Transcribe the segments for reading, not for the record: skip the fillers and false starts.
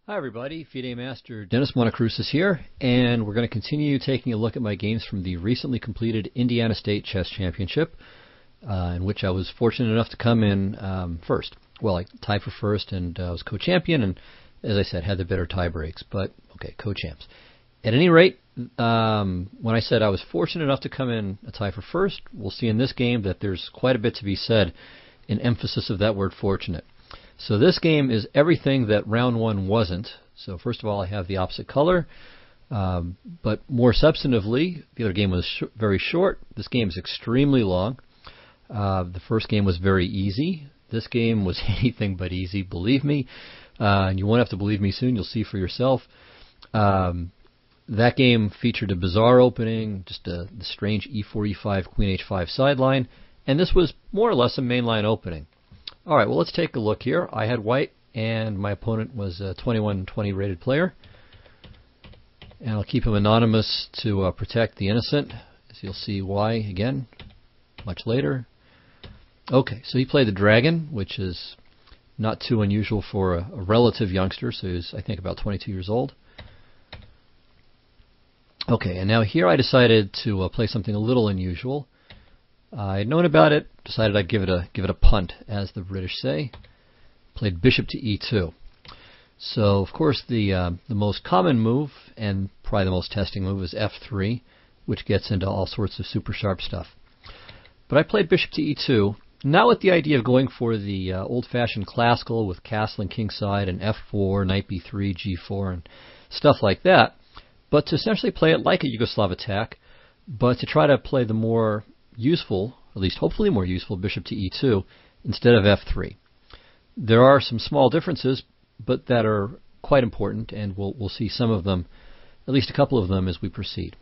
Hi everybody, FIDE Master Dennis Monokroussos here, and we're going to continue taking a look at my games from the recently completed Indiana State Chess Championship, in which I was fortunate enough to come in first. Well, I tied for first and was co-champion, and as I said, had the better tie breaks, but okay, co-champs. At any rate, when I said I was fortunate enough to come in a tie for first, we'll see in this game that there's quite a bit to be said in emphasis of that word fortunate. So this game is everything that round one wasn't. So first of all, I have the opposite color, but more substantively, the other game was very short. This game is extremely long. The first game was very easy. This game was anything but easy, believe me. And you won't have to believe me soon. You'll see for yourself. That game featured a bizarre opening, just the strange e4, e5, queen h5 sideline, and this was more or less a mainline opening. All right, well, let's take a look here. I had white, and my opponent was a 21-20 rated player. And I'll keep him anonymous to protect the innocent, as you'll see why, again, much later. Okay, so he played the dragon, which is not too unusual for a relative youngster, so he's, I think, about 22 years old. Okay, and now here I decided to play something a little unusual. I had known about it, decided I'd give it a punt, as the British say. Played bishop to e2. So, of course, the most common move, and probably the most testing move, is f3, which gets into all sorts of super sharp stuff. But I played bishop to e2, not with the idea of going for the old-fashioned classical with castle and kingside and f4, knight b3, g4, and stuff like that, but to essentially play it like a Yugoslav attack, but to try to play the more useful, at least hopefully more useful, bishop to e2 instead of f3. There are some small differences, but that are quite important, and we'll see some of them, at least a couple of them, as we proceed.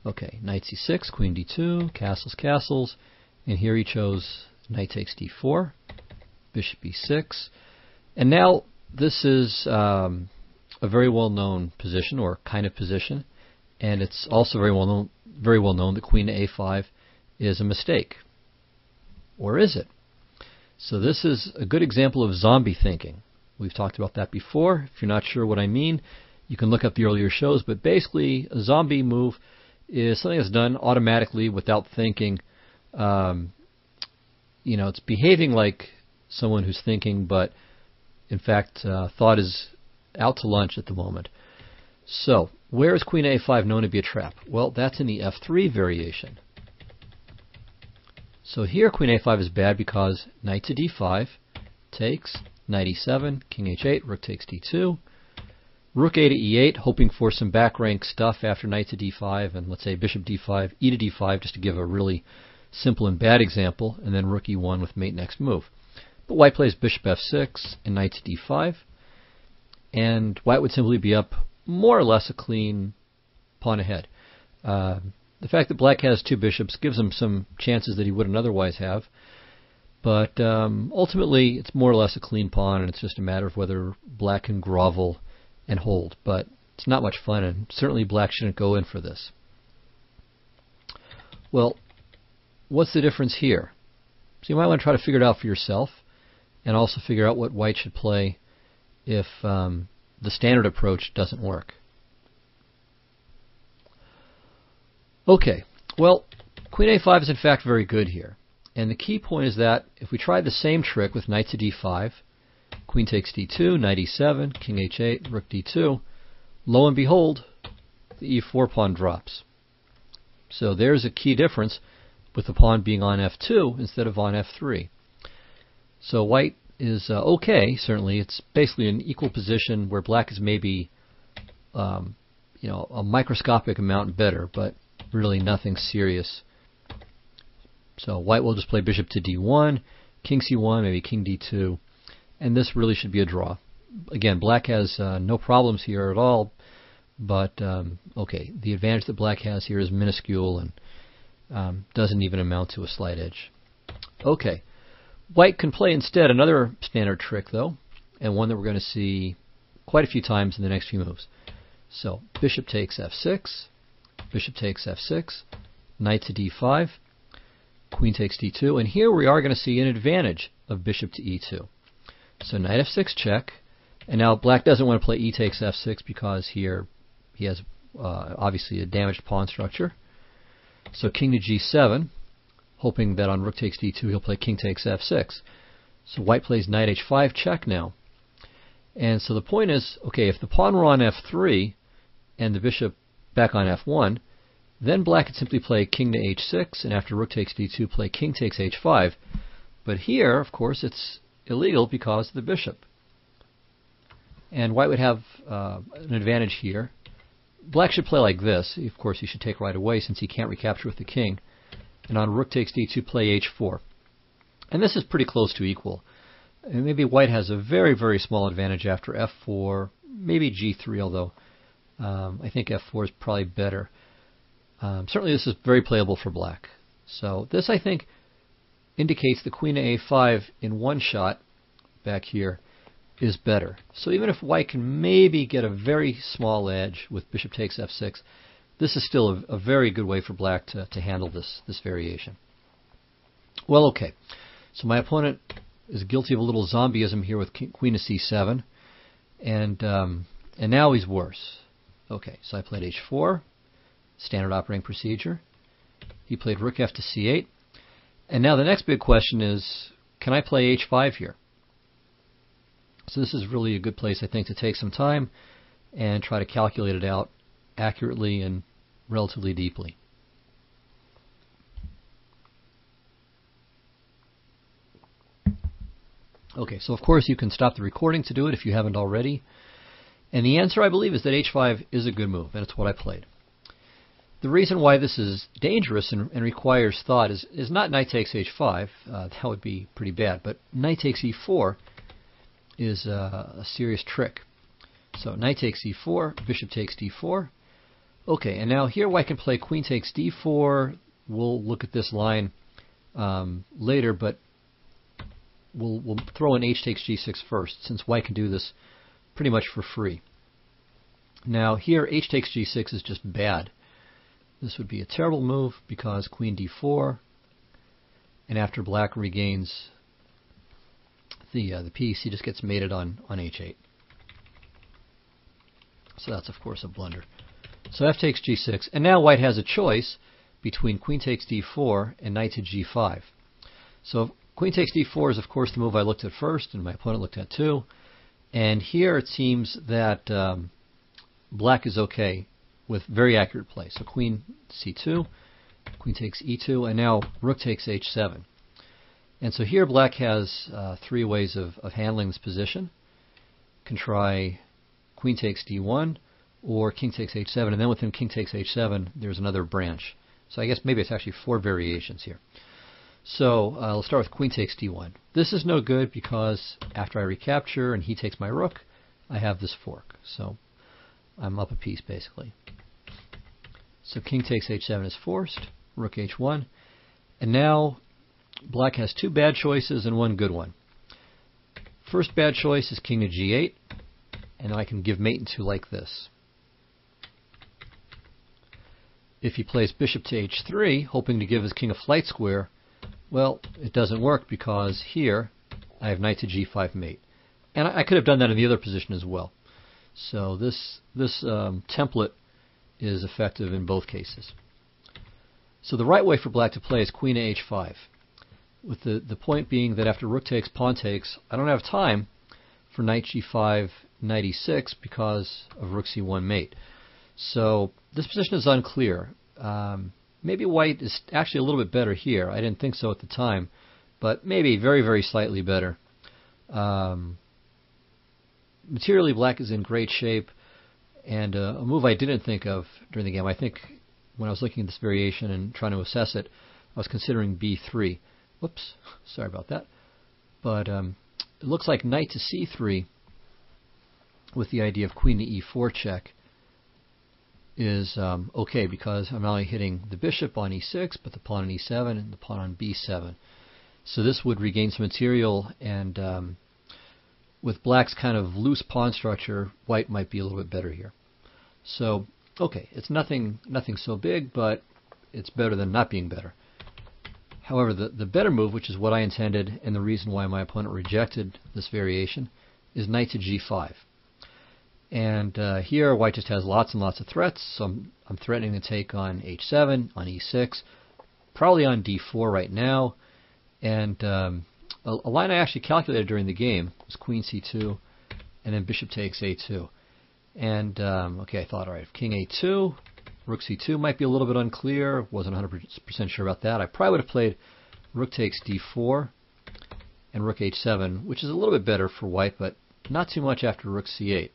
Okay, knight c6, queen d2, castles, castles, and here he chose knight takes d4, bishop e6, and now this is a very well-known position, or kind of position, and it's also very well known that queen to a5 is a mistake. Or is it? So this is a good example of zombie thinking. We've talked about that before. If you're not sure what I mean, you can look up the earlier shows, but basically a zombie move is something that's done automatically without thinking. It's behaving like someone who's thinking, but in fact thought is out to lunch at the moment. So where is queen a5 known to be a trap? Well, that's in the f3 variation. So here queen a5 is bad because knight to d5 takes, knight e7, king h8, rook takes d2, rook a to e8, hoping for some back rank stuff after knight to d5, and let's say bishop d5, e to d5, just to give a really simple and bad example, and then rook e1 with mate next move. But white plays bishop f6 and knight to d5, and white would simply be up more or less a clean pawn ahead. The fact that black has two bishops gives him some chances that he wouldn't otherwise have, but ultimately it's more or less a clean pawn, and it's just a matter of whether black can grovel and hold. But it's not much fun, and certainly black shouldn't go in for this. Well, what's the difference here? So you might want to try to figure it out for yourself, and also figure out what white should play if the standard approach doesn't work. Okay, well, queen a5 is in fact very good here. And the key point is that if we try the same trick with knight to d5, queen takes d2, knight e7, king h8, rook d2, lo and behold, the e4 pawn drops. So there's a key difference with the pawn being on f2 instead of on f3. So white is okay, certainly. It's basically an equal position where black is maybe a microscopic amount better, but really nothing serious. So white will just play bishop to d1, king c1, maybe king d2, and this really should be a draw. Again, black has no problems here at all, but okay, the advantage that black has here is minuscule and doesn't even amount to a slight edge. Okay, white can play instead another standard trick, though, and one that we're going to see quite a few times in the next few moves. So bishop takes f6, bishop takes f6, knight to d5, queen takes d2, and here we are going to see an advantage of bishop to e2. So knight f6 check, And now black doesn't want to play e takes f6 because here he has obviously a damaged pawn structure. So king to g7, hoping that on rook takes d2 he'll play king takes f6. So white plays knight h5 check now. And so the point is, okay, if the pawn were on f3 and the bishop back on f1, then black could simply play king to h6, and after rook takes d2 play king takes h5. But here, of course, it's illegal because of the bishop. And white would have an advantage here. Black should play like this. Of course, he should take right away since he can't recapture with the king. And on rook takes d2, play h4. And this is pretty close to equal. And maybe white has a very, very small advantage after f4, maybe g3, although I think f4 is probably better. Certainly this is very playable for black. So this, I think, indicates the queen to a5 in one shot back here is better. So even if white can maybe get a very small edge with bishop takes f6, this is still a very good way for black to handle this variation. Well, okay. So my opponent is guilty of a little zombieism here with queen to c7, and now he's worse. Okay, so I played h4, standard operating procedure. He played rook f to c8, and now the next big question is, can I play h5 here? So this is really a good place, I think, to take some time and try to calculate it out accurately and relatively deeply. Okay, so of course you can stop the recording to do it if you haven't already. And the answer, I believe, is that h5 is a good move, and it's what I played. The reason why this is dangerous and requires thought is not knight takes h5. That would be pretty bad. But knight takes e4 is a serious trick. So knight takes e4, bishop takes d4. Okay, and now here white can play queen takes d4. We'll look at this line later, but we'll throw in h takes g6 first, since white can do this pretty much for free. Now here h takes g6 is just bad. This would be a terrible move because queen d4, and after black regains the piece, he just gets mated on h8. So that's of course a blunder. So f takes g6, and now white has a choice between queen takes d4 and knight to g5. So queen takes d4 is of course the move I looked at first, and my opponent looked at too. And here it seems that black is okay with very accurate play. So queen c2, queen takes e2, and now rook takes h7. And so here black has three ways of handling this position. Can try queen takes d1 or king takes h7, and then within king takes h7 there's another branch. So I guess maybe it's actually four variations here. So let's start with queen takes d1. This is no good because after I recapture and he takes my rook, I have this fork. So I'm up a piece basically. So king takes h7 is forced, rook h1, and now black has two bad choices and one good one. First bad choice is king to g8, and I can give mate into like this. If he plays bishop to h3, hoping to give his king a flight square, well, it doesn't work because here I have knight to g5 mate. And I could have done that in the other position as well. So this template is effective in both cases. So the right way for black to play is queen to h5, with the point being that after rook takes, pawn takes, I don't have time for knight g5, knight e6 because of rook c1 mate. So this position is unclear. Maybe white is actually a little bit better here. I didn't think so at the time, but maybe very, very slightly better. Materially, black is in great shape, and a move I didn't think of during the game, I think when I was looking at this variation and trying to assess it, I was considering b3. Whoops, sorry about that. But it looks like knight to c3 with the idea of queen to e4 check is okay, because I'm not only hitting the bishop on e6, but the pawn on e7 and the pawn on b7. So this would regain some material, and with black's kind of loose pawn structure, white might be a little bit better here. So, okay, it's nothing so big, but it's better than not being better. However, the better move, which is what I intended and the reason why my opponent rejected this variation, is knight to g5. And here white just has lots and lots of threats, so I'm threatening to take on h7, on e6, probably on d4 right now. And a line I actually calculated during the game was queen c2, and then bishop takes a2. And okay, I thought, all right, if king a2, rook c2 might be a little bit unclear. Wasn't 100% sure about that. I probably would have played rook takes d4 and rook h7, which is a little bit better for white, but not too much after rook c8.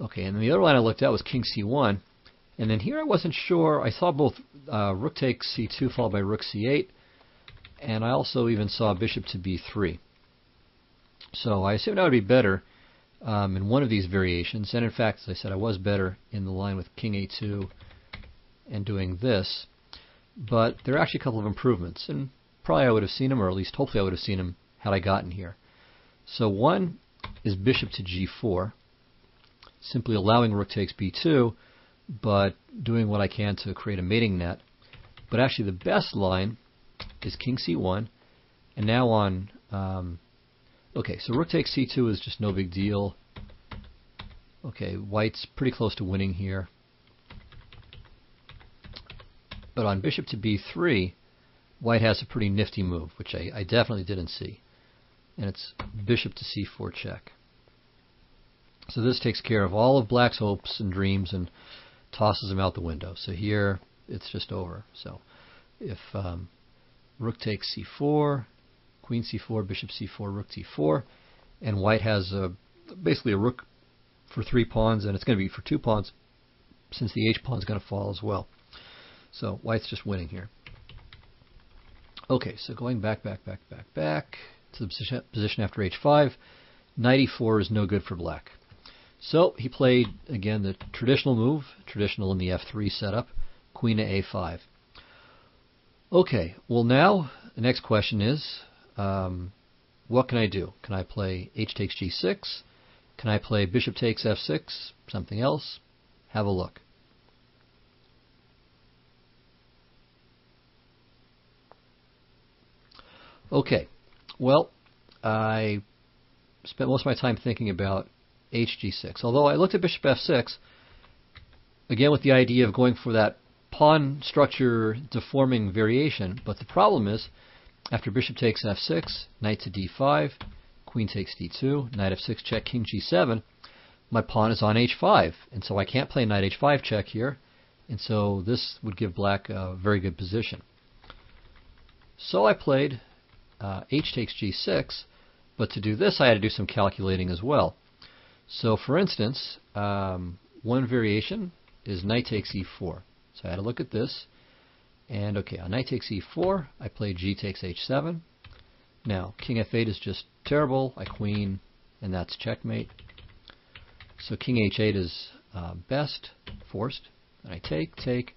Okay, and then the other line I looked at was king c1, and then here I wasn't sure. I saw both rook takes c2 followed by rook c8, and I also even saw bishop to b3. So I assumed I would be better in one of these variations, and in fact, as I said, I was better in the line with king a2 and doing this, but there are actually a couple of improvements, and probably I would have seen them, or at least hopefully I would have seen them had I gotten here. So one is bishop to g4, simply allowing rook takes b2, but doing what I can to create a mating net. But actually the best line is king c1, and now on, okay, so rook takes c2 is just no big deal. Okay, white's pretty close to winning here. But on bishop to b3, white has a pretty nifty move, which I definitely didn't see. And it's bishop to c4 check. So this takes care of all of black's hopes and dreams and tosses them out the window. So here, it's just over. So if rook takes c4, queen c4, bishop c4, rook d4, and white has basically a rook for 3 pawns, and it's going to be for 2 pawns, since the h pawn is going to fall as well. So white's just winning here. Okay, so going back to the position after h5, knight e4 is no good for black. So he played, again, the traditional move, traditional in the f3 setup, queen to a5. Okay, well now, the next question is, what can I do? Can I play h takes g6? Can I play bishop takes f6? Something else? Have a look. Okay, well, I spent most of my time thinking about hg6. Although I looked at bishop f6, again with the idea of going for that pawn structure deforming variation, but the problem is, after bishop takes f6, knight to d5, queen takes d2, knight f6 check, king g7, my pawn is on h5, and so I can't play knight h5 check here, and so this would give black a very good position. So I played h takes g6, but to do this I had to do some calculating as well. So for instance, one variation is knight takes e4. So I had to look at this, and okay, on knight takes e4, I played g takes h7. Now, king f8 is just terrible. I queen, and that's checkmate. So king h8 is best, forced, and I take,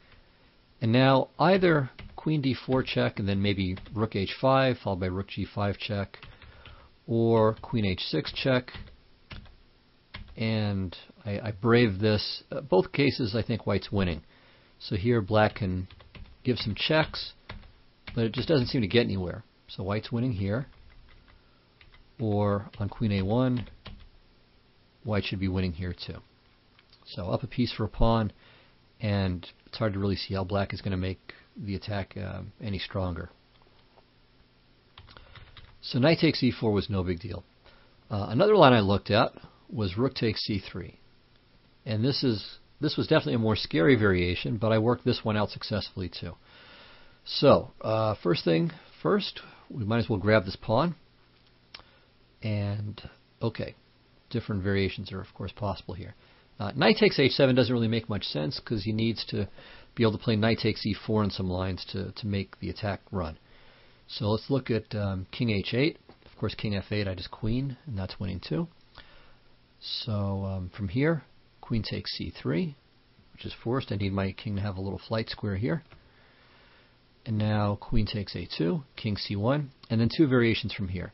and now either queen d4 check, and then maybe rook h5, followed by rook g5 check, or queen h6 check, and I brave this. Both cases, I think white's winning. So here black can give some checks, but it just doesn't seem to get anywhere. So white's winning here. Or on queen a1, white should be winning here too. So up a piece for a pawn, and it's hard to really see how black is going to make the attack any stronger. So knight takes e4 was no big deal. Another line I looked at was rook takes c3. And this was definitely a more scary variation, but I worked this one out successfully too. So, first thing first, we might as well grab this pawn. And, okay, different variations are of course possible here. Knight takes h7 doesn't really make much sense because he needs to be able to play knight takes e4 in some lines to make the attack run. So let's look at king h8. Of course, king f8, I just queen, and that's winning too. So from here, queen takes c3, which is forced. I need my king to have a little flight square here. And now queen takes a2, king c1, and then two variations from here.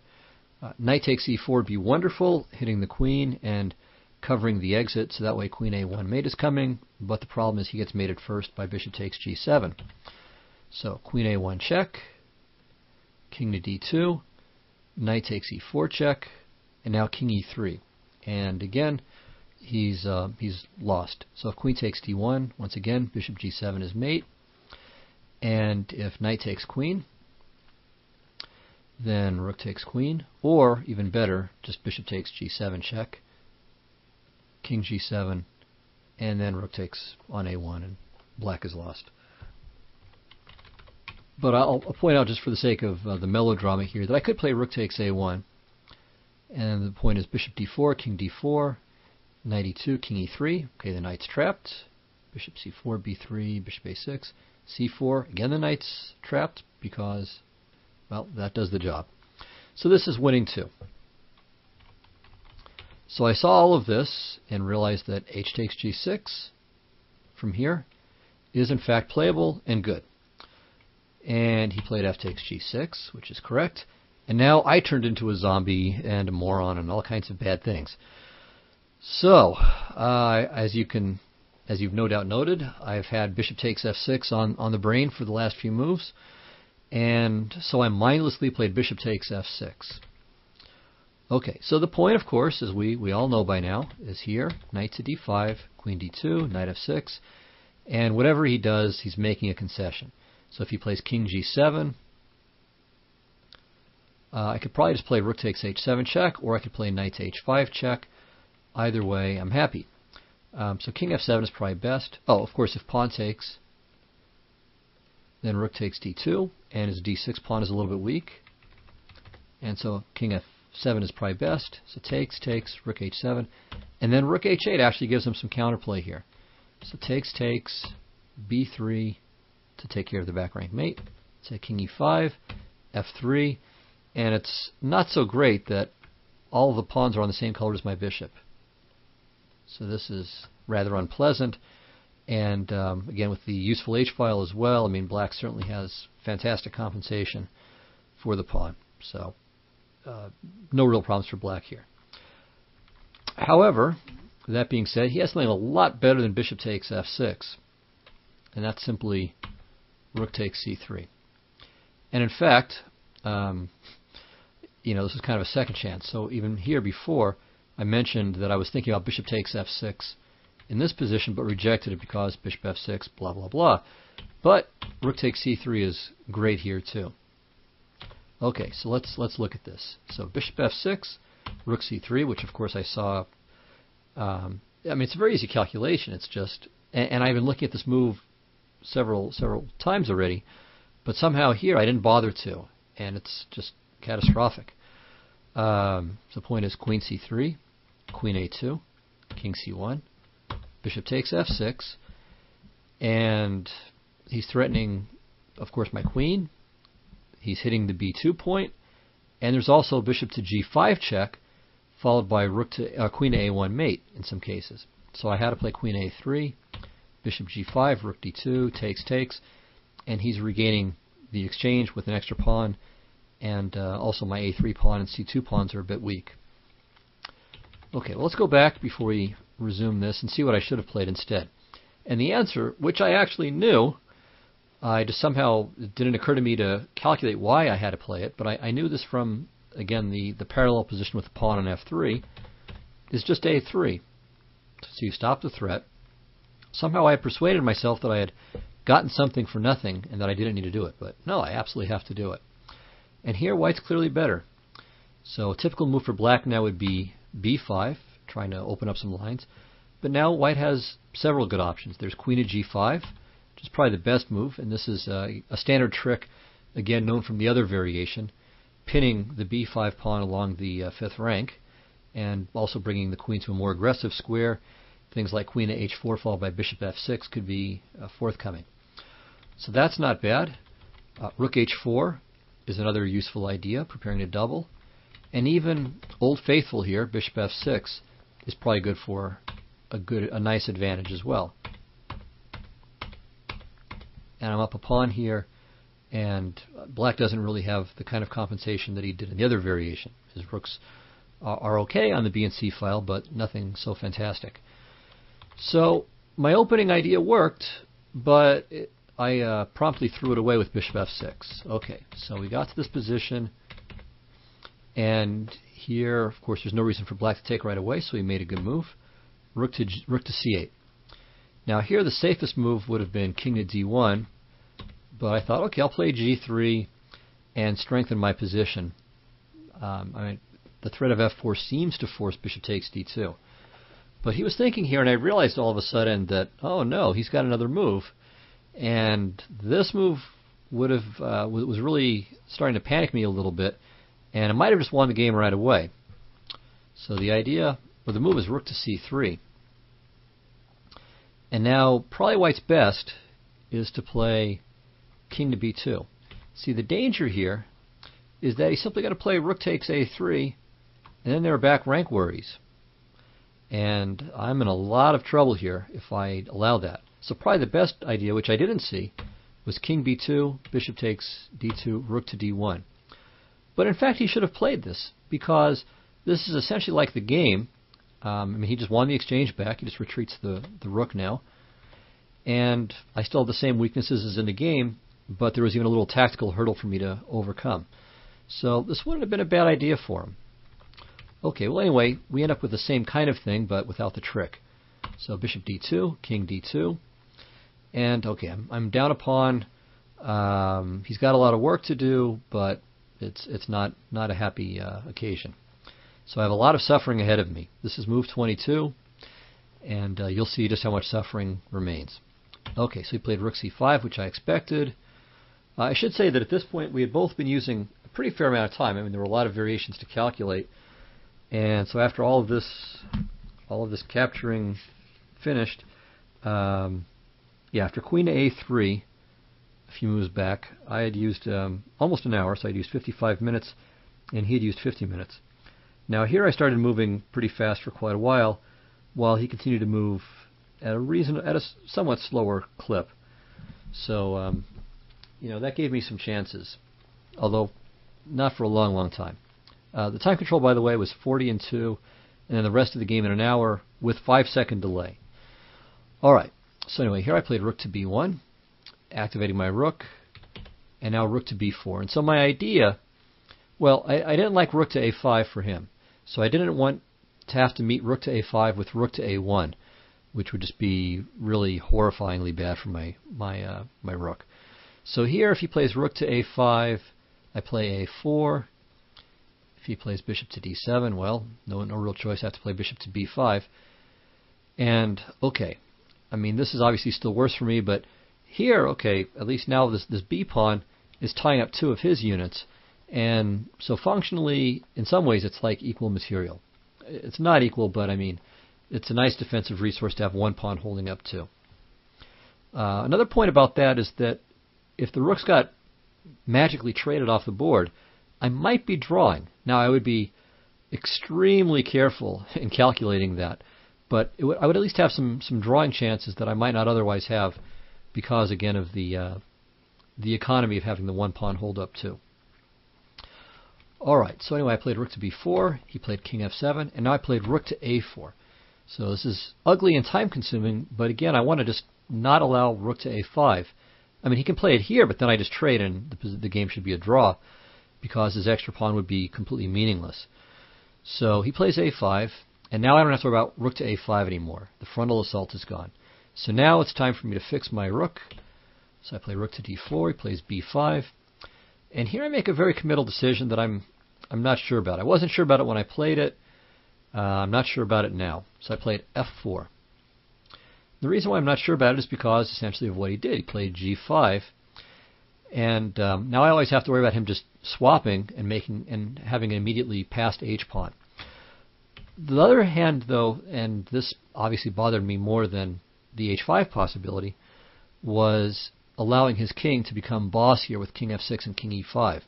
Knight takes e4 would be wonderful, hitting the queen and covering the exit, so that way queen a1 mate is coming, but the problem is he gets mated first by bishop takes g7. So queen a1 check, king to d2, knight takes e4 check, and now king e3. And again, he's lost. So if queen takes d1, once again, bishop g7 is mate. And if knight takes queen, then rook takes queen, or even better, just bishop takes g7 check, king g7, and then rook takes on a1, and black is lost. But I'll point out, just for the sake of the melodrama here, that I could play rook takes a1, and the point is bishop d4, king d4, knight e2, king e3. Okay, the knight's trapped. Bishop c4, b3, bishop a6, c4. Again, the knight's trapped because, well, that does the job. So this is winning too. So I saw all of this and realized that h takes g6 from here is in fact playable and good. And he played f takes g6, which is correct. And now I turned into a zombie and a moron and all kinds of bad things. So, as you've no doubt noted, I've had bishop takes f6 on the brain for the last few moves. And so I mindlessly played bishop takes f6. Okay, so the point, of course, as we all know by now, is here, knight to d5, queen d2, knight f6. And whatever he does, he's making a concession. So if he plays king g7, I could probably just play rook takes h7 check, or I could play knight to h5 check. Either way, I'm happy. So king f7 is probably best. Oh, of course, if pawn takes, then rook takes d2, and his d6 pawn is a little bit weak. And so king f7 is probably best. So takes, rook h7. And then rook h8 actually gives him some counterplay here. So takes, b3 to take care of the back rank mate. Say king e5, f3. And it's not so great that all of the pawns are on the same color as my bishop. So this is rather unpleasant. And again, with the useful h-file as well, I mean, black certainly has fantastic compensation for the pawn. So no real problems for black here. However, that being said, he has something a lot better than bishop takes f6. And that's simply rook takes c3. And in fact, this is kind of a second chance. So even here before, I mentioned that I was thinking about bishop takes f6 in this position, but rejected it because bishop f6, blah, blah, blah. But rook takes c3 is great here too. Okay, so let's look at this. So bishop f6, rook c3, which of course I saw. I mean, it's a very easy calculation. It's just, and I've been looking at this move several times already, but somehow here I didn't bother to, and it's just catastrophic. So the point is queen c3, queen a2, king c1, bishop takes f6, and he's threatening, of course, my queen. He's hitting the b2 point, and there's also bishop to g5 check, followed by rook to queen to a1 mate in some cases. So I had to play queen a3, bishop g5, rook d2, takes, and he's regaining the exchange with an extra pawn, and also my a3 pawn and c2 pawns are a bit weak. Okay, well, let's go back before we resume this and see what I should have played instead. And the answer, which I actually knew, I just somehow, it didn't occur to me to calculate why I had to play it, but I knew this from, again, the parallel position with the pawn on f3, is just a3. So you stop the threat. Somehow I had persuaded myself that I had gotten something for nothing and that I didn't need to do it, but no, I absolutely have to do it. And here white's clearly better. So a typical move for black now would be b5, trying to open up some lines. But now white has several good options. There's queen to g5, which is probably the best move, and this is a standard trick, again known from the other variation, pinning the b5 pawn along the fifth rank, and also bringing the queen to a more aggressive square. Things like queen to h4 followed by bishop f6 could be forthcoming. So that's not bad. Rook h4 is another useful idea, preparing to double. And even Old Faithful here, bishop f6, is probably good for a nice advantage as well. And I'm up a pawn here, and black doesn't really have the kind of compensation that he did in the other variation. His rooks are okay on the B and C file, but nothing so fantastic. So my opening idea worked, but I promptly threw it away with bishop f6. Okay, so we got to this position, and Here, of course, there's no reason for black to take right away, so he made a good move. Rook to c8. Now here the safest move would have been king to d1, but I thought, okay, I'll play g3 and strengthen my position. The threat of f4 seems to force bishop takes d2. But he was thinking here, and I realized all of a sudden that, oh no, he's got another move. And this move would have was really starting to panic me a little bit, and I might have just won the game right away. So the idea, or the move is rook to c3. And now, probably white's best is to play king to b2. See, the danger here is that he's simply going to play rook takes a3, and then there are back rank worries. And I'm in a lot of trouble here if I allow that. So probably the best idea, which I didn't see, was king b2, bishop takes d2, rook to d1. But in fact, he should have played this, because this is essentially like the game. He just won the exchange back. He just retreats the rook now. And I still have the same weaknesses as in the game, but there was even a little tactical hurdle for me to overcome. So this wouldn't have been a bad idea for him. Okay, well anyway, we end up with the same kind of thing, but without the trick. So bishop d2, king d2. And okay, I'm down a pawn. He's got a lot of work to do, but it's not a happy occasion. So I have a lot of suffering ahead of me. This is move 22, and you'll see just how much suffering remains. Okay, so he played rook c5, which I expected. I should say that at this point we had both been using a pretty fair amount of time. There were a lot of variations to calculate. And so after all of this capturing finished, after queen to a3, a few moves back, I had used almost an hour, so I'd used 55 minutes, and he had used 50 minutes. Now here I started moving pretty fast for quite a while he continued to move at a somewhat slower clip. So, that gave me some chances, although not for a long, long time. The time control, by the way, was 40 and 2, and then the rest of the game in an hour with 5-second delay. All right. So anyway, here I played rook to b1, activating my rook, and now rook to b4. And so my idea, well, I didn't like rook to a5 for him, so I didn't want to have to meet rook to a5 with rook to a1, which would just be really horrifyingly bad for my rook. So here, if he plays rook to a5, I play a4. If he plays bishop to d7, well, no real choice. I have to play bishop to b5. And, okay, this is obviously still worse for me, but here, okay, at least now this b pawn is tying up two of his units. And so functionally, in some ways, it's like equal material. It's not equal, but it's a nice defensive resource to have one pawn holding up two. Another point about that is that if the rooks got magically traded off the board, I might be drawing. Now, I would be extremely careful in calculating that, but I would at least have some drawing chances that I might not otherwise have because, again, of the economy of having the one pawn hold up too. All right, so anyway, I played rook to b4, he played king f7, and now I played rook to a4. So this is ugly and time-consuming, but again, I want to just not allow rook to a5. He can play it here, but then I just trade, and the game should be a draw, because his extra pawn would be completely meaningless. So he plays a5, and now I don't have to worry about rook to a5 anymore. The frontal assault is gone. So now it's time for me to fix my rook. So I play rook to d4, he plays b5, and here I make a very committal decision that I'm not sure about. I wasn't sure about it when I played it. I'm not sure about it now. So I played f4. The reason why I'm not sure about it is because essentially of what he did. He played g5, and now I always have to worry about him just swapping and having an immediately passed h-pawn. The other hand, though, and this obviously bothered me more than the h5 possibility, was allowing his king to become boss here with king f6 and king e5.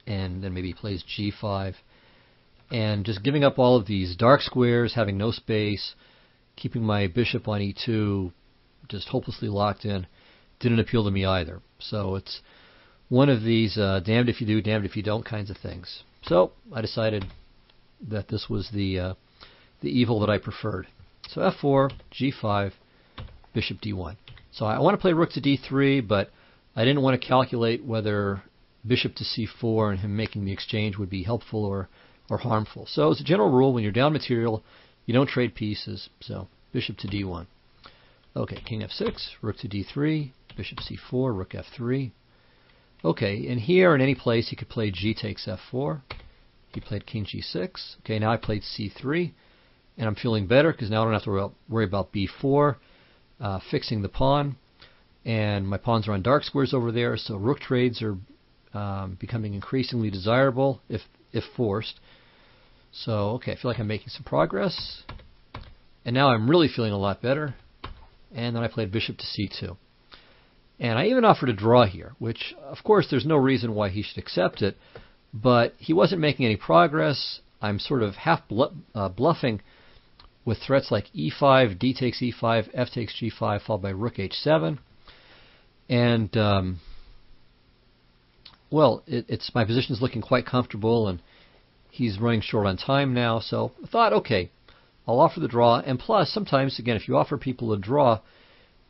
And then maybe he plays g5, and just giving up all of these dark squares, having no space, keeping my bishop on e2 just hopelessly locked in, didn't appeal to me either. So it's one of these damned if you do, damned if you don't kinds of things. So I decided that this was the evil that I preferred. So f4, g5, bishop d1. So I want to play rook to d3, but I didn't want to calculate whether bishop to c4 and him making the exchange would be helpful or harmful. So as a general rule, when you're down material, you don't trade pieces. So bishop to d1. Okay, king f6, rook to d3, bishop c4, rook f3. Okay, and here in any place he could play g takes f4. He played king g6. Okay, now I played c3, and I'm feeling better because now I don't have to worry about b4, fixing the pawn, and my pawns are on dark squares over there, so rook trades are becoming increasingly desirable if forced. So, okay, I feel like I'm making some progress, and now I'm really feeling a lot better. And then I played bishop to c2. And I even offered a draw here, which, of course, there's no reason why he should accept it, but he wasn't making any progress. I'm sort of half bluffing with threats like e5, d takes e5, f takes g5, followed by rook h7. And, well, it's my position is looking quite comfortable, and he's running short on time now, so I thought, okay, I'll offer the draw. And plus, sometimes, again, if you offer people a draw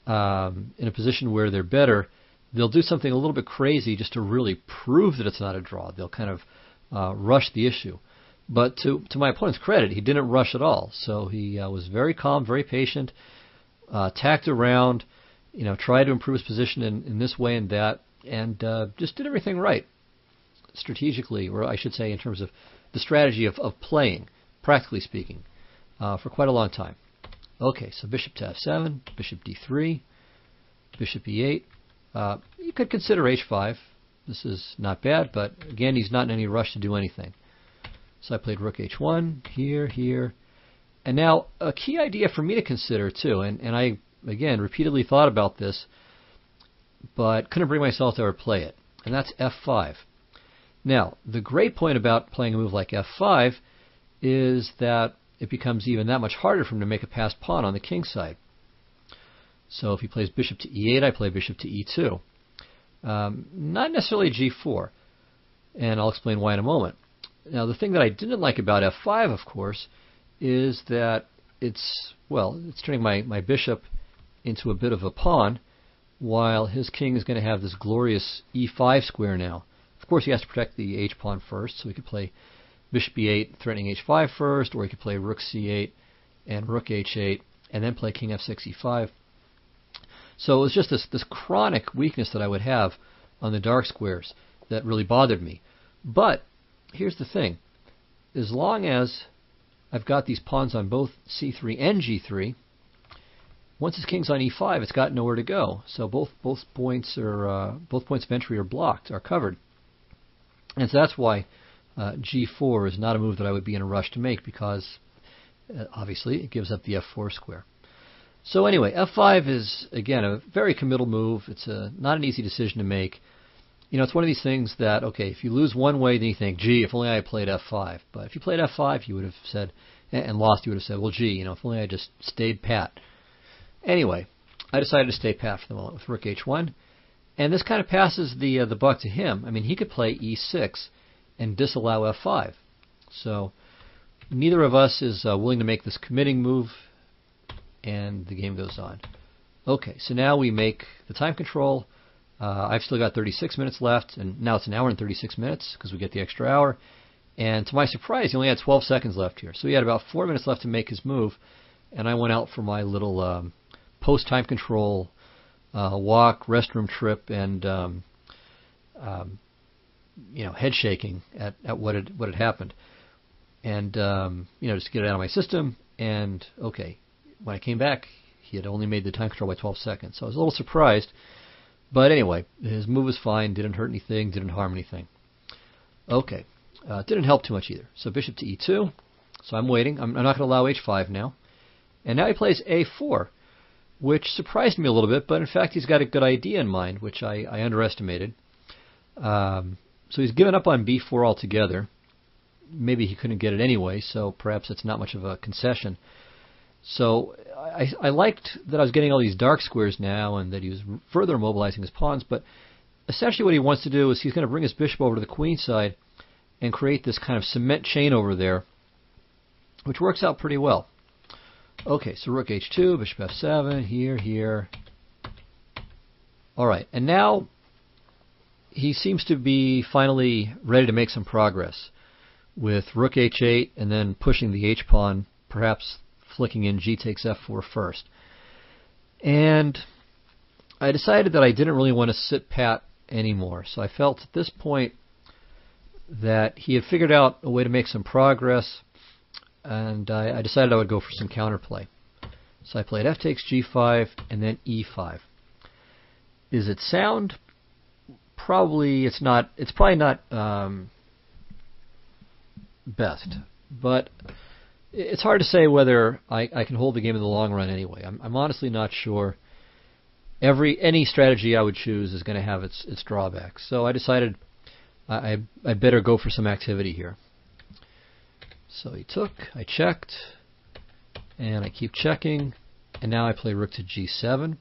in a position where they're better, they'll do something a little bit crazy just to really prove that it's not a draw. They'll kind of rush the issue. But to my opponent's credit, he didn't rush at all. So he was very calm, very patient, tacked around, tried to improve his position in this way and that, and just did everything right strategically, or I should say in terms of the strategy of playing, practically speaking, for quite a long time. Okay, so bishop to f7, bishop d3, bishop e8. You could consider h5. This is not bad, but again, he's not in any rush to do anything. So I played rook h1, here. And now, a key idea for me to consider, too, and I, again, repeatedly thought about this, but couldn't bring myself to ever play it, and that's f5. Now, the great point about playing a move like f5 is that it becomes even that much harder for him to make a passed pawn on the king side. So if he plays bishop to e8, I play bishop to e2. Not necessarily g4, and I'll explain why in a moment. Now, the thing that I didn't like about f5, of course, is that it's turning my bishop into a bit of a pawn, while his king is going to have this glorious e5 square now. Of course, he has to protect the h-pawn first, so he could play bishop e8, threatening h5 first, or he could play rook c8 and rook h8, and then play king f6, e5. So it was just this chronic weakness that I would have on the dark squares that really bothered me. But here's the thing. As long as I've got these pawns on both c3 and g3, once his king's on e5, it's got nowhere to go. So both points of entry are blocked, are covered. And so that's why g4 is not a move that I would be in a rush to make, because obviously it gives up the f4 square. So anyway, f5 is, again, a very committal move. It's not an easy decision to make. It's one of these things that, okay, if you lose one way, then you think, gee, if only I played f5. But if you played f5, you would have said, and lost, you would have said, well, gee, if only I just stayed pat. Anyway, I decided to stay pat for the moment with rook h1. And this kind of passes the buck to him. I mean, he could play e6 and disallow f5. So neither of us is willing to make this committing move, and the game goes on. Okay, so now we make the time control. I've still got 36 minutes left, and now it's an hour and 36 minutes because we get the extra hour. And to my surprise, he only had 12 seconds left here. So he had about 4 minutes left to make his move, and I went out for my little post-time control walk, restroom trip, and head shaking at what had happened, and just to get it out of my system. And okay, when I came back, he had only made the time control by 12 seconds, so I was a little surprised. But anyway, his move was fine, didn't hurt anything, didn't harm anything. Okay, didn't help too much either. So bishop to e2. So I'm waiting. I'm not going to allow h5 now. And now he plays a4, which surprised me a little bit, but in fact he's got a good idea in mind, which I underestimated. So he's given up on b4 altogether. Maybe he couldn't get it anyway, so perhaps it's not much of a concession. So I liked that I was getting all these dark squares now, and that he was further mobilizing his pawns, but essentially what he wants to do is he's going to bring his bishop over to the queen side and create this kind of cement chain over there, which works out pretty well. Okay, so rook h2, bishop f7, here. All right, and now he seems to be finally ready to make some progress with rook h8 and then pushing the h-pawn, perhaps flicking in g takes f4 first. And I decided that I didn't really want to sit pat anymore. So I felt at this point that he had figured out a way to make some progress, and I decided I would go for some counterplay. So I played f takes g5 and then e5. Is it sound? Probably it's not. It's probably not best, but it's hard to say whether I can hold the game in the long run anyway. I'm honestly not sure. Any strategy I would choose is going to have its drawbacks. So I decided I better go for some activity here. So he took, I checked, and I keep checking, and now I play rook to g7.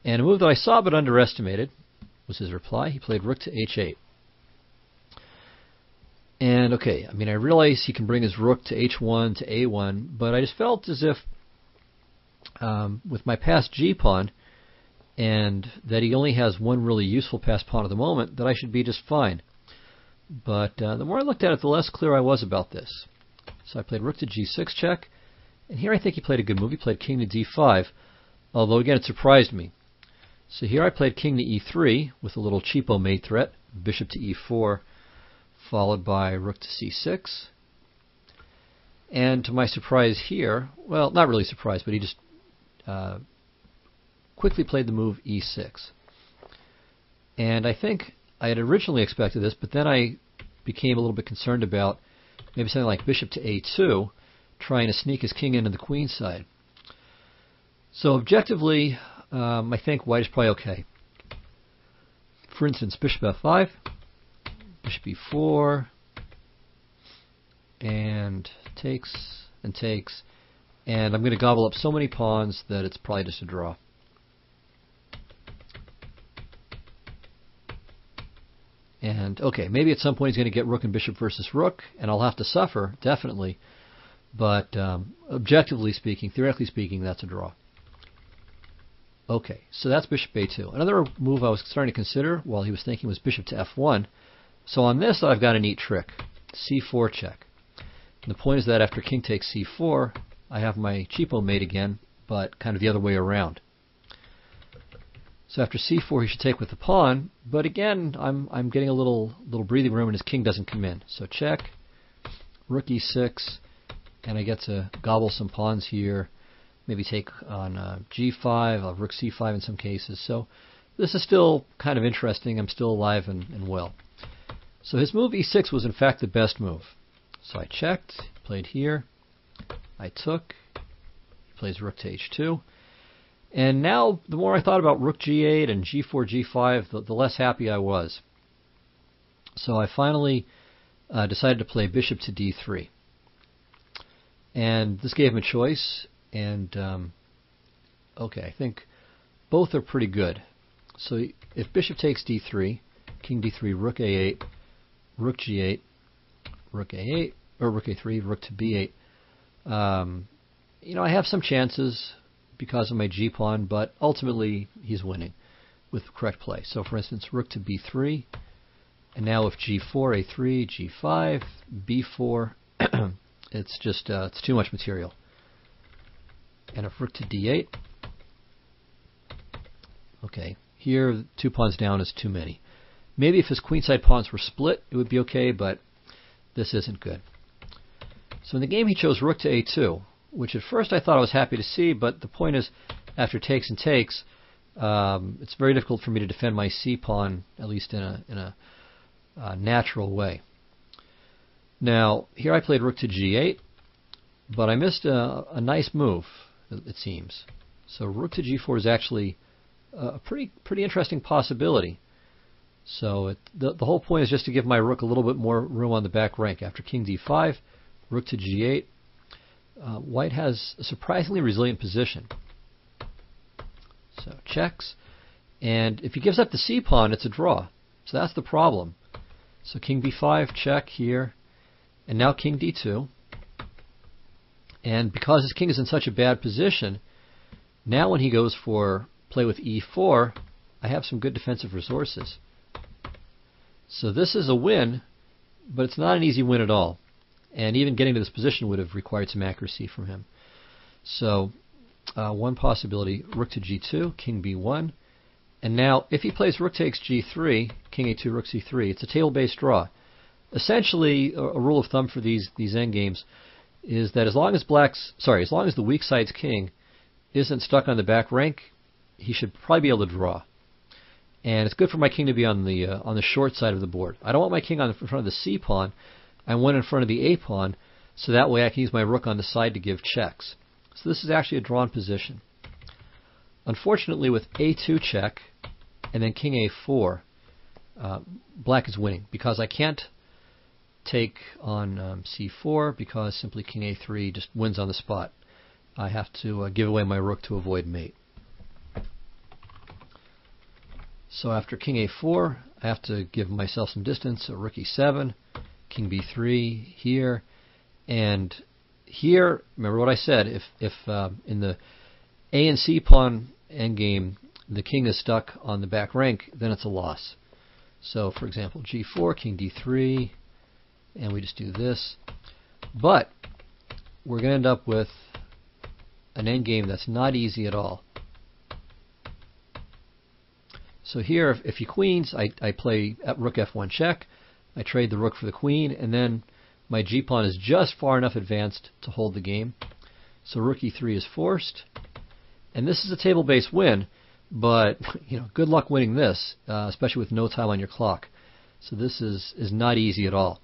And a move that I saw but underestimated was his reply. He played rook to h8. And okay, I mean, I realize he can bring his rook to h1 to a1, but I just felt as if with my passed g-pawn, and that he only has one really useful passed pawn at the moment, that I should be just fine. But the more I looked at it, the less clear I was about this. So I played rook to g6 check, and here I think he played a good move. He played king to d5, although again it surprised me. So here I played king to e3 with a little cheapo mate threat, bishop to e4, followed by rook to c6. And to my surprise here, well, not really surprised, but he just quickly played the move e6. And I think I had originally expected this, but then I became a little bit concerned about maybe something like bishop to a2, trying to sneak his king into the queen side. So objectively, I think white is probably okay. For instance, bishop f5, bishop e4, and takes, and I'm going to gobble up so many pawns that it's probably just a draw. And okay, maybe at some point he's going to get rook and bishop versus rook, and I'll have to suffer, definitely. But objectively speaking, theoretically speaking, that's a draw. Okay, so that's bishop a2. Another move I was starting to consider while he was thinking was bishop to f1. So on this, I've got a neat trick. c4 check. And the point is that after king takes c4, I have my cheapo mate again, but kind of the other way around. So after c4, he should take with the pawn, but again, I'm getting a little breathing room, and his king doesn't come in. So check, rook e6, and I get to gobble some pawns here. Maybe take on g5, rook c5 in some cases. So this is still kind of interesting. I'm still alive and well. So his move e6 was in fact the best move. So I checked, played here, I took, he plays rook to h2. And now, the more I thought about rook g8 and g4, g5, the less happy I was. So I finally decided to play bishop to d3. And this gave him a choice, and okay, I think both are pretty good. So if bishop takes d3, king d3, rook a8, rook g8, rook a8, or rook a3, rook to b8, I have some chances because of my g-pawn, but ultimately he's winning with correct play. So for instance, rook to b3, and now if g4, a3, g5, b4, it's just it's too much material. And if rook to d8, okay, here 2 pawns down is too many. Maybe if his queenside pawns were split, it would be okay, but this isn't good. So in the game he chose rook to a2, which at first I thought I was happy to see, but the point is, after takes and takes, it's very difficult for me to defend my c-pawn, at least in a natural way. Now, here I played rook to g8, but I missed a nice move, it seems. So rook to g4 is actually a pretty interesting possibility. So the whole point is just to give my rook a little bit more room on the back rank. After king d5, rook to g8, white has a surprisingly resilient position. So checks, and if he gives up the c-pawn, it's a draw. So that's the problem. So king b5, check here, and now king d2. And because his king is in such a bad position, now when he goes for play with e4, I have some good defensive resources. So this is a win, but it's not an easy win at all. And even getting to this position would have required some accuracy from him. So one possibility, rook to g2, king b1. And now, if he plays rook takes g3, king a2, rook c3, it's a table-based draw. Essentially, a rule of thumb for these endgames is that as long as the weak side's king isn't stuck on the back rank, he should probably be able to draw. And it's good for my king to be on the short side of the board. I don't want my king in front of the c pawn. I want in front of the a pawn, so that way I can use my rook on the side to give checks. So this is actually a drawn position. Unfortunately, with a2 check and then king a4, black is winning because I can't take on c4 because simply king a3 just wins on the spot. I have to give away my rook to avoid mate. So after king a4, I have to give myself some distance. So rook e7, king b3 here, and here, remember what I said, if in the a and c pawn endgame the king is stuck on the back rank, then it's a loss. So for example, g4, king d3, and we just do this. But we're going to end up with an endgame that's not easy at all. So here, if he queens, I play rook f1 check, I trade the rook for the queen, and then my g-pawn is just far enough advanced to hold the game. So rook e3 is forced, and this is a table-based win, but good luck winning this, especially with no time on your clock. So this is not easy at all.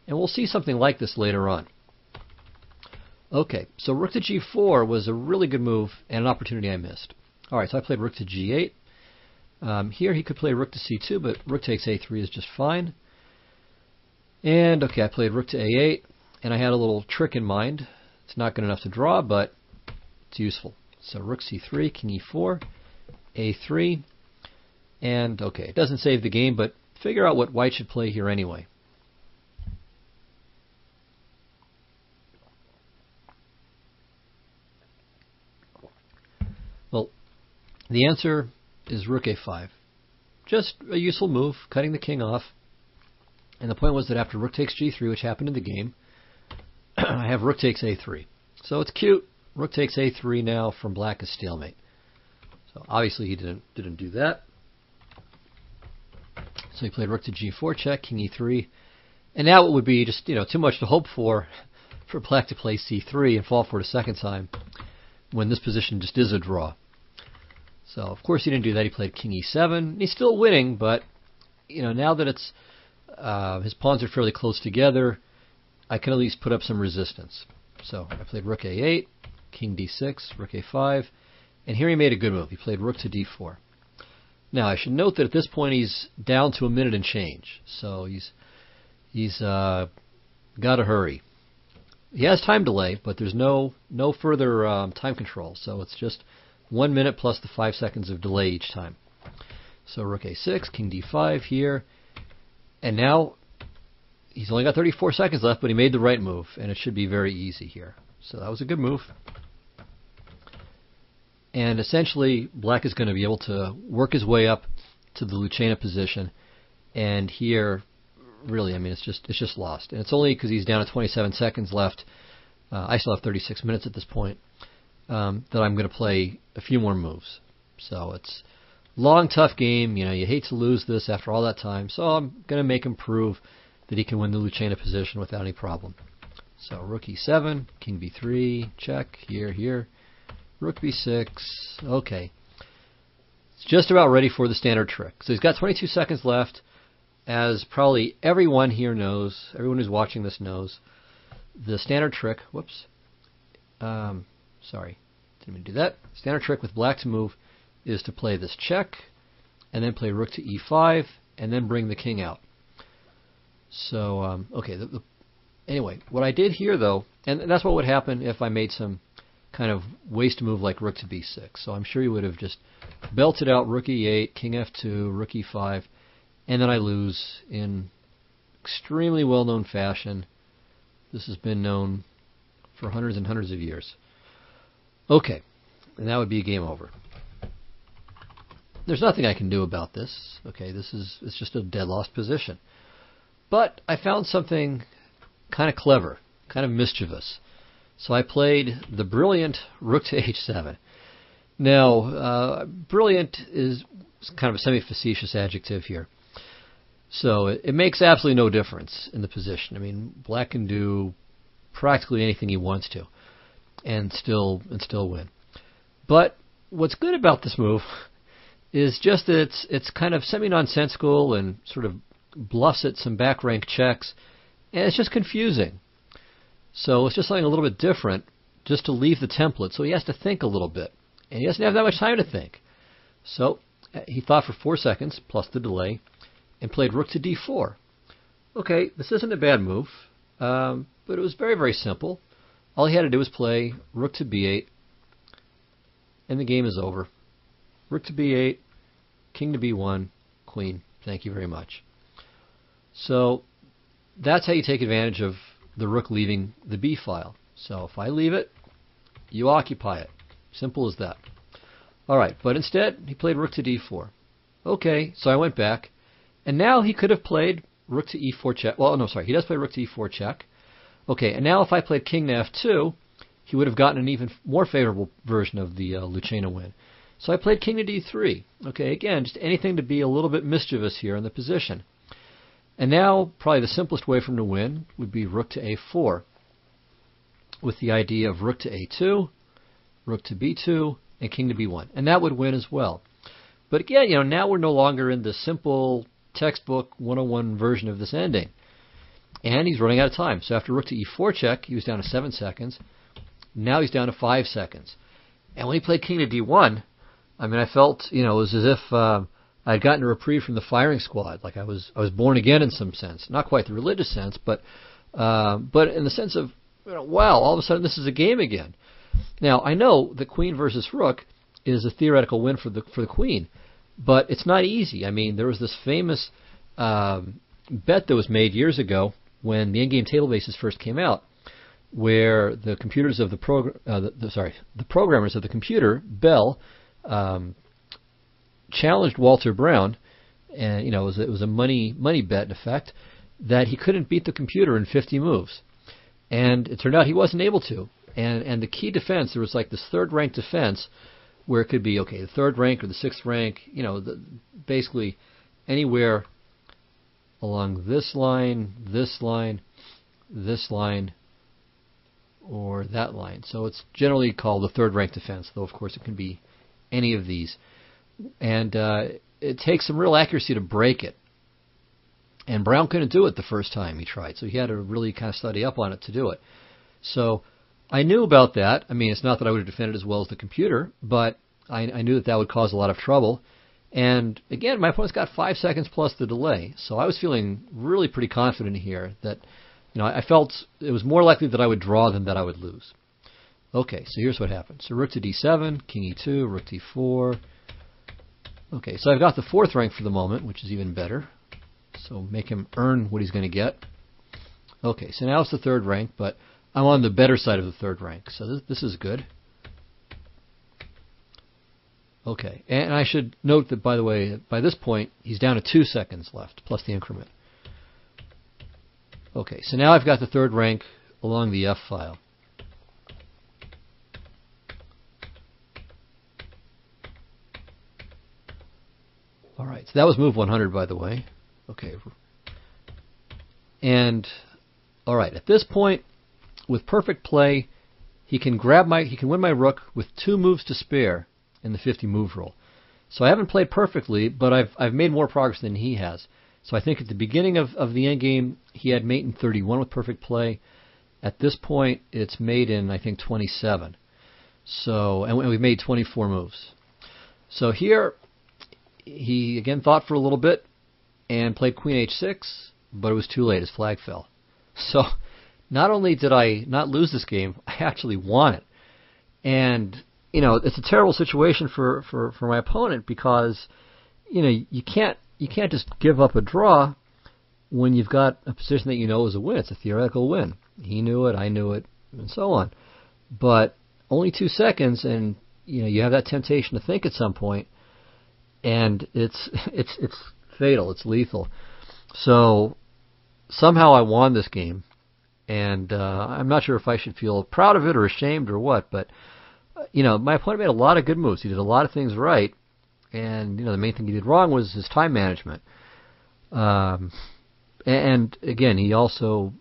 And we'll see something like this later on. Okay, so rook to g4 was a really good move and an opportunity I missed. Alright, so I played rook to g8. Here he could play rook to c2, but rook takes a3 is just fine. And okay, I played rook to a8, and I had a little trick in mind. It's not good enough to draw, but it's useful. So rook c3, king e4, a3, and okay, it doesn't save the game, but figure out what white should play here anyway. Well, the answer is rook a5. Just a useful move, cutting the king off. And the point was that after rook takes g3, which happened in the game, I have rook takes a3. So it's cute. Rook takes a3 now from black is stalemate. So obviously he didn't do that. So he played rook to g4 check, king e3. And now it would be just too much to hope for black to play c3 and fall for it a second time when this position just is a draw. So of course he didn't do that. He played king e7. He's still winning, but now that it's his pawns are fairly close together, I can at least put up some resistance. So I played rook a8, king d6, rook a5, and here he made a good move. He played rook to d4. Now I should note that at this point he's down to a minute and change, so he's got to hurry. He has time delay, but there's no further time control, so it's just 1 minute plus the 5 seconds of delay each time. So rook a6, king d5 here. And now he's only got 34 seconds left, but he made the right move, and it should be very easy here. So that was a good move. And essentially, black is going to be able to work his way up to the Lucena position. And here, really, it's just lost. And it's only because he's down to 27 seconds left. I still have 36 minutes at this point. That I'm going to play a few more moves. So it's long, tough game. You hate to lose this after all that time. So I'm going to make him prove that he can win the Lucena position without any problem. So rook e7, king b3, check, here, rook b6, okay. It's just about ready for the standard trick. So he's got 22 seconds left. As probably everyone here knows, everyone who's watching this knows, the standard trick, sorry, didn't mean to do that. Standard trick with black to move is to play this check, and then play rook to e5, and then bring the king out. So, okay, anyway, what I did here, though, and that's what would happen if I made some kind of waste move like rook to b6. So I'm sure you would have just belted out rook e8, king f2, rook e5, and then I lose in extremely well-known fashion. This has been known for hundreds and hundreds of years. Okay, and that would be game over. there's nothing I can do about this. Okay, it's just a dead lost position. But I found something kind of clever, kind of mischievous. So I played the brilliant rook to h7. Now, brilliant is kind of a semi-facetious adjective here. So it makes absolutely no difference in the position. I mean, black can do practically anything he wants to and still win. But what's good about this move is just that it's kind of semi-nonsensical and sort of bluffs at some back rank checks, and it's just confusing. So it's just something a little bit different, just to leave the template. So he has to think a little bit, and he doesn't have that much time to think. So he thought for 4 seconds, plus the delay, and played rook to d4. Okay, this isn't a bad move, but it was very, very simple. All he had to do was play rook to b8, and the game is over. Rook to b8, king to b1, queen. Thank you very much. So that's how you take advantage of the rook leaving the b file. So if I leave it, you occupy it. Simple as that. All right, but instead he played rook to d4. Okay, so I went back, and now he could have played rook to e4 check. Well, no, sorry, he does play rook to e4 check. Okay, and now if I played king to f2, he would have gotten an even more favorable version of the Lucena win. So I played king to d3. Okay, again, just anything to be a little bit mischievous here in the position. And now, probably the simplest way for him to win would be rook to a4, with the idea of rook to a2, rook to b2, and king to b1. And that would win as well. But again, now we're no longer in the simple textbook 101 version of this ending. And he's running out of time. So after rook to e4 check, he was down to 7 seconds. Now he's down to 5 seconds. And when he played king to d1, I mean, I felt, it was as if I'd gotten a reprieve from the firing squad. Like I was born again in some sense. Not quite the religious sense, but in the sense of, wow, all of a sudden this is a game again. Now, I know that queen versus rook is a theoretical win for the queen, but it's not easy. I mean, there was this famous bet that was made years ago when the endgame table bases first came out, where the computers of the programmers of the computer, Bell, challenged Walter Brown, and it was a money bet in effect, that he couldn't beat the computer in 50 moves, and it turned out he wasn't able to. And the key defense, there was like this third rank defense, where it could be the third rank or the sixth rank, basically anywhere along this line, this line, this line, or that line. So it's generally called the third rank defense, though of course it can be any of these. And it takes some real accuracy to break it. And Brown couldn't do it the first time he tried, so he had to really kind of study up on it to do it. So I knew about that. I mean, it's not that I would have defended as well as the computer, but I knew that would cause a lot of trouble. And again, my opponent's got 5 seconds plus the delay, so I was feeling really pretty confident here that, I felt it was more likely that I would draw than that I would lose. Okay, so here's what happened. So rook to d7, king e2, rook d4. Okay, so I've got the fourth rank for the moment, which is even better. So make him earn what he's going to get. Okay, so now it's the third rank, but I'm on the better side of the third rank, so this is good. Okay, and I should note that, by the way, by this point, he's down to 2 seconds left, plus the increment. Okay, so now I've got the third rank along the F file. All right, so that was move 100, by the way. Okay, and all right, at this point, with perfect play, he can win my rook with 2 moves to spare in the 50 move rule. So I haven't played perfectly, but I've made more progress than he has. So I think at the beginning of the endgame, he had mate in 31 with perfect play. At this point, it's mate in, I think, 27. So, and we've made 24 moves. So here, he again thought for a little bit and played queen h6, but it was too late. His flag fell. So not only did I not lose this game, I actually won it. And, it's a terrible situation for my opponent because, you can't just give up a draw when you've got a position that is a win. It's a theoretical win. He knew it, I knew it, and so on. But only 2 seconds, and you have that temptation to think at some point. and it's fatal. It's lethal. So somehow I won this game, and I'm not sure if I should feel proud of it or ashamed or what. But my opponent made a lot of good moves. He did a lot of things right, and the main thing he did wrong was his time management. And again, he also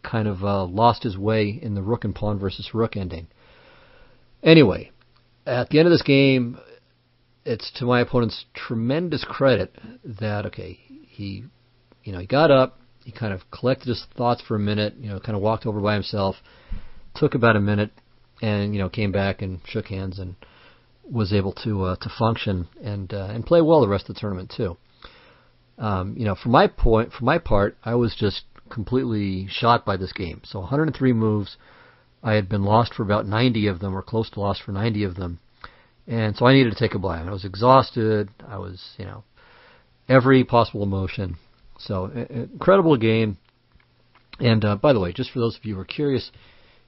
kind of lost his way in the rook and pawn versus rook ending. Anyway, at the end of this game, it's to my opponent's tremendous credit that he got up, he kind of collected his thoughts for a minute, kind of walked over by himself, took about a minute, and came back and shook hands and was able to function and play well the rest of the tournament too. For my part, I was just completely shot by this game. So 103 moves. I had been lost for about 90 of them, or close to lost for 90 of them. And so I needed to take a blame. I was exhausted. I was, every possible emotion. So, incredible game. And by the way, just for those of you who are curious,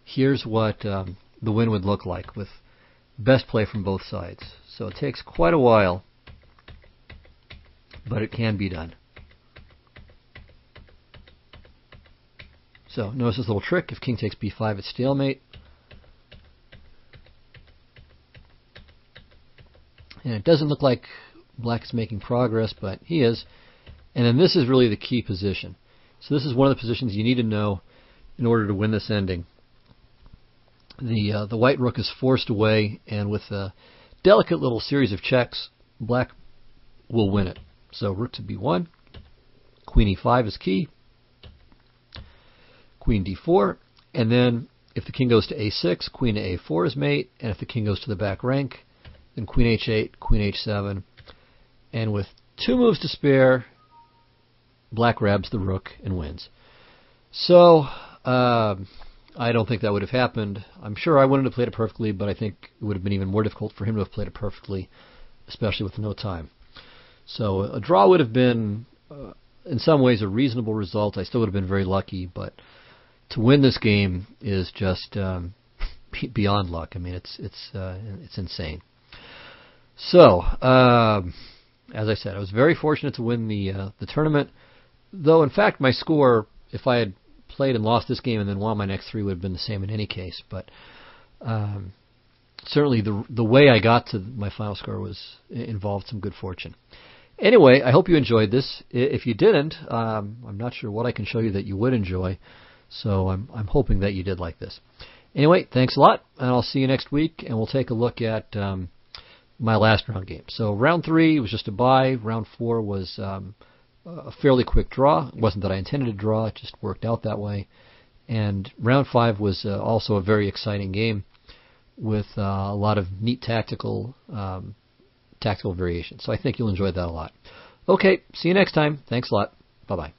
here's what the win would look like with best play from both sides. So it takes quite a while, but it can be done. So notice this little trick. If king takes b5, it's stalemate. And it doesn't look like black is making progress, but he is. And then this is really the key position. So this is one of the positions you need to know in order to win this ending. The white rook is forced away, and with a delicate little series of checks, black will win it. So rook to b1, queen e5 is key, queen d4, and then if the king goes to a6, queen to a4 is mate, and if the king goes to the back rank, then queen h8, queen h7, and with 2 moves to spare, black grabs the rook and wins. So I don't think that would have happened. I'm sure I wouldn't have played it perfectly, but I think it would have been even more difficult for him to have played it perfectly, especially with no time. So a draw would have been, in some ways, a reasonable result. I still would have been very lucky, but to win this game is just beyond luck. I mean, it's insane. So, as I said, I was very fortunate to win the tournament. Though, in fact, my score, if I had played and lost this game and then won my next 3, would have been the same in any case. But certainly the way I got to my final score involved some good fortune. Anyway, I hope you enjoyed this. If you didn't, I'm not sure what I can show you that you would enjoy. So I'm hoping that you did like this. Anyway, thanks a lot, and I'll see you next week, and we'll take a look at my last round game. So round 3 was just a bye. Round 4 was a fairly quick draw. It wasn't that I intended to draw, it just worked out that way. And round 5 was also a very exciting game with a lot of neat tactical variations. So I think you'll enjoy that a lot. Okay, see you next time. Thanks a lot. Bye-bye.